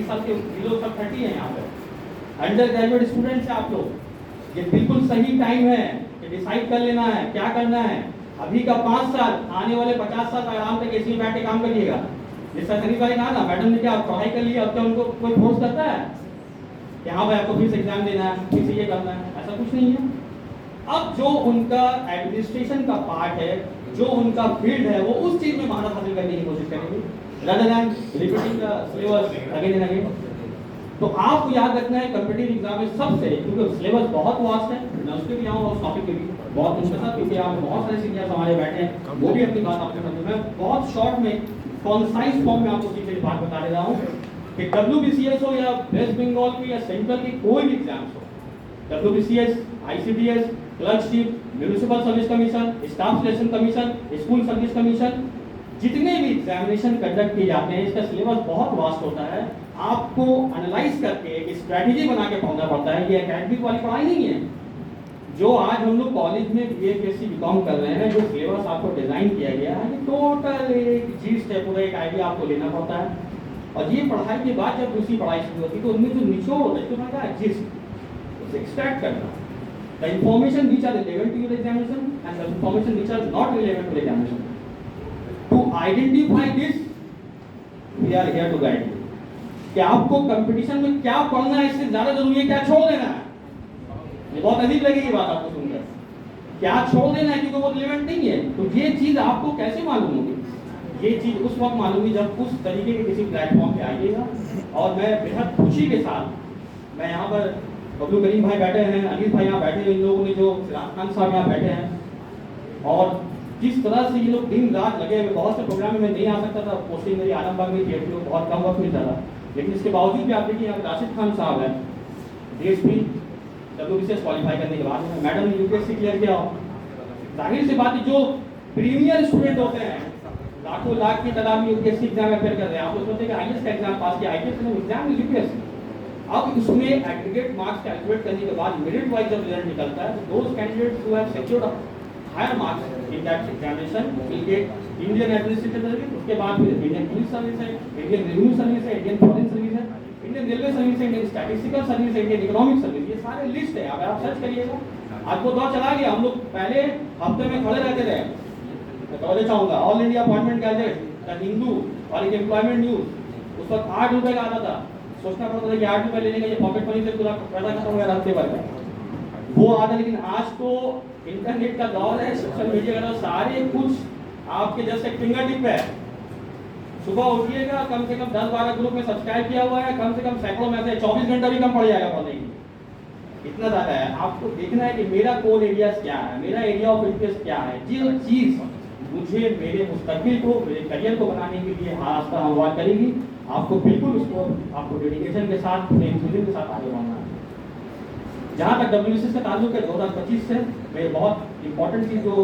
साल के बिलो सब 30 हैं यहाँ पे, अंडर ग्रेजुएट स्टूडेंट्स हैं आप लोग। ये बिल्कुल सही टाइम है कि डिसाइड कर लेना है क्या करना है। अभी का 5 साल, आने वाले 50 साल आराम से एसी में बैठ के काम करिएगा। जैसा सनी भाई कहा ना, मैडम ने क्या पढ़ाई कर लिया, अब क्या उनको कोई फोर्स करता है कि हाँ भाई आपको फिर से एग्जाम देना है, फिर से ये करना है? ऐसा कुछ नहीं है। अब जो उनका एडमिनिस्ट्रेशन का पार्ट है, जो उनका फील्ड है, वो उस चीज में महारत हासिल करने की कोशिश करेंगे, rather than repeating the syllabus again and again। तो आपको याद रखना है कॉम्पिटिटिव एग्जाम में सबसे, क्योंकि सिलेबस बहुत वास्ट है, मैं उसके भी आऊँगा उस टॉपिक पे भी बहुत उनके साथ, क्योंकि यहाँ पे बहुत सारे सीनियर्स हमारे बैठे हैं, वो भी अपनी बात आपके समझ में बहुत शॉर्ट में कॉन्साइज फॉर्म में आपको सीधे बात बता दे रहा हूँ कि WBCS हो या वेस्ट बंगाल की या सेंट्रल की कोई भी एग्जाम्स हो, WBCS, ICDS, clerkship, municipal service commission, staff selection commission, school service commission, जितने भी एग्जामिनेशन कंडक्ट किए जाते हैं, इसका सिलेबस बहुत वास्ट होता है। आपको एनालाइज करके एक स्ट्रैटेजी बना के पढ़ना पड़ता है। ये एकेडमिक वाली पढ़ाई नहीं है जो आज हम लोग कॉलेज में BA BCom कर रहे हैं। जो सिलेबस आपको डिजाइन किया गया है, ये टोटल एक जीस्ट है, पूरा एक आइडिया आपको लेना पड़ता है। और ये पढ़ाई के बाद जब दूसरी पढ़ाई शुरू होती है तो उनमें जो निचोड़ होता है, तो मैं क्या जीस्ट उसे एक्सट्रैक्ट करना, the information which are relevant to your examination and the information which are not relevant to the examination. To identify this, we are here to guide you. कि आपको कंपटीशन में क्या पढ़ना है, इससे ज्यादा जरूरी है क्या छोड़ देना है। ये बहुत अजीब लगेगी बात आपको सुनकर, क्या छोड़ देना है क्योंकि वो रिलेवेंट नहीं है। तो ये चीज आपको कैसे मालूम होगी? ये चीज उस वक्त मालूम होगी जब उस तरीके के किसी प्लेटफॉर्म पे आइएगा। और मैं बेहद खुशी के साथ, मैं यहाँ पर बबलू करीम भाई बैठे हैं, अनिल भाई यहाँ बैठे हैं, इन लोगों ने जो सिराज खान साहब यहाँ बैठे हैं, और जिस तरह से ये लोग दिन रात लगे हुए, बहुत से प्रोग्राम में नहीं आ सकता था, पोस्टिंग मेरी आलमबाग में थी, बहुत कम वक्त मिलता था, लेकिन इसके बावजूद भी आप देखिए यहाँ राशिद खान साहब है, DSP WBCS क्वालिफाई करने के बाद मैडम ने UPSC क्लियर किया। जाहिर सी बात है जो प्रीमियर स्टूडेंट होते हैं, लाखों लाख की तादाद में UPSC एग्जाम अपेयर कर रहे हैं, आप लोग सोचते हैं कि IAS का एग्जाम पास किया, IPS का एग्जाम में UPSC। अब इसमें एग्रीगेट मार्क्स कैलकुलेट करने के बाद मेरिट वाइज जब रिजल्ट निकलता है, तो those candidates who have secured higher marks in that examination will get Indian administrative service, उसके बाद फिर इंडियन पुलिस सर्विस है, इंडियन रेवेन्यू सर्विस है, इंडियन फॉरेन सर्विस है, इंडियन रेलवे सर्विस है, इंडियन स्टैटिस्टिकल सर्विस है, इंडियन इकोनॉमिक सर्विस, ये सारे लिस्ट है। अगर आप सर्च करिएगा, आपको दौर चला गया। हम लोग पहले हफ्ते में खड़े रहते थे, मैं तो चाहूंगा all India appointment gadget, the Hindu और एक एम्प्लॉयमेंट न्यूज, उस वक्त 8 रुपए का आता था, सोचना पड़ता था कि 8 रुपए लेने का ये पॉकेट मनी से पूरा पैसा खत्म हो गया रास्ते भर का, वो आता। लेकिन आज तो इंटरनेट का दौर है, सोशल मीडिया का, सारे कुछ आपके जैसे फिंगर टिप है। सुबह उठिएगा, कम से कम 10-12 ग्रुप में सब्सक्राइब किया हुआ है, कम से कम सैकड़ों मैसेज, 24 घंटा भी कम पड़ जाएगा पढ़ने की, इतना ज्यादा है। आपको देखना है कि मेरा कोर एरिया क्या है, मेरा एरिया ऑफ इंटरेस्ट क्या है, जो चीज मुझे मेरे मुस्तकबिल को, मेरे करियर को बनाने के लिए रास्ता हमवार करेगी, आपको बिल्कुल उसको आपको डेडिकेशन के साथ, एंथुसियाज्म के साथ आगे बढ़ना है। जहाँ तक WBCS का ताल्लुक है 2025 से, मैं बहुत इंपॉर्टेंट चीज जो